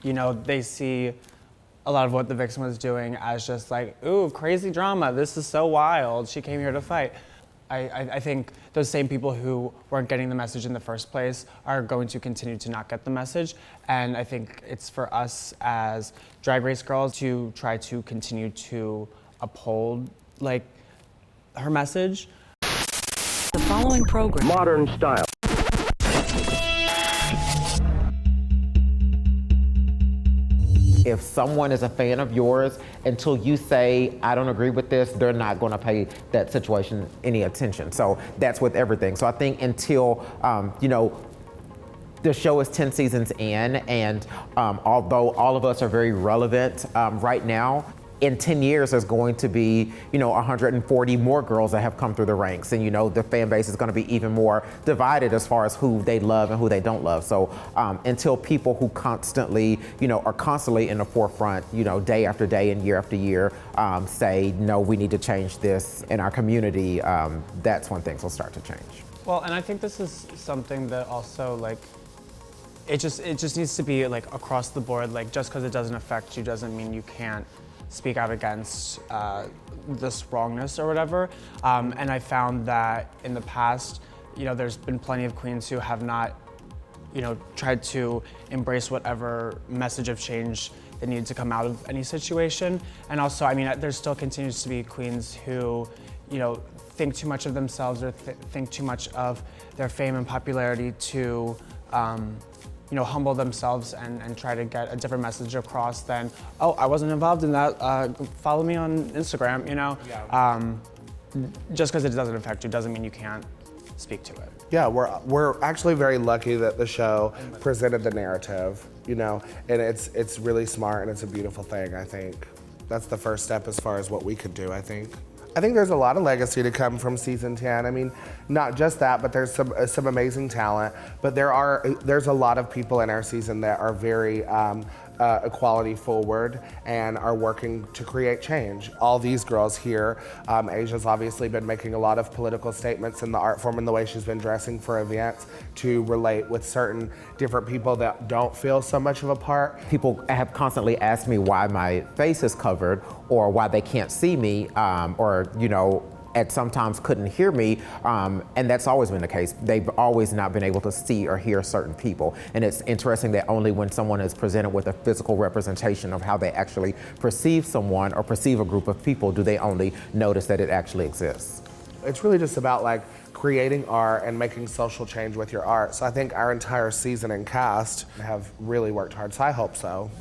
you know, they see a lot of what the Vixen was doing as just like, ooh, crazy drama, this is so wild, she came here to fight. I think those same people who weren't getting the message in the first place are going to continue to not get the message. And I think it's for us as Drag Race girls to try to continue to uphold like her message. The following program. Modern style. If someone is a fan of yours, until you say, I don't agree with this, they're not gonna pay that situation any attention. So that's with everything. So I think until, you know, the show is 10 seasons in, and although all of us are very relevant right now, in 10 years, there's going to be, you know, 140 more girls that have come through the ranks. And, you know, the fan base is going to be even more divided as far as who they love and who they don't love. So until people who constantly, you know, are constantly in the forefront, you know, day after day and year after year, say, no, we need to change this in our community, that's when things will start to change. Well, and I think this is something that also, like, it just needs to be, like, across the board. Like, just because it doesn't affect you doesn't mean you can't speak out against this wrongness or whatever. And I found that in the past, you know, there's been plenty of queens who have not, you know, tried to embrace whatever message of change that needed to come out of any situation. And also, I mean, there still continues to be queens who, you know, think too much of themselves or think too much of their fame and popularity to, you know, humble themselves and try to get a different message across than, oh, I wasn't involved in that, follow me on Instagram, you know? Yeah. Just because it doesn't affect you doesn't mean you can't speak to it. Yeah, we're actually very lucky that the show presented the narrative, you know, and it's really smart and it's a beautiful thing, I think. That's the first step as far as what we could do, I think. I think there's a lot of legacy to come from season 10. I mean, not just that, but there's some amazing talent. But there's a lot of people in our season that are very equality forward and are working to create change. All these girls here, Asia's obviously been making a lot of political statements in the art form and the way she's been dressing for events to relate with certain different people that don't feel so much of a part. People have constantly asked me why my face is covered or why they can't see me, or, you know, at sometimes couldn't hear me, and that's always been the case. They've always not been able to see or hear certain people. And it's interesting that only when someone is presented with a physical representation of how they actually perceive someone or perceive a group of people do they only notice that it actually exists. It's really just about like creating art and making social change with your art. So I think our entire season and cast have really worked hard, so I hope so.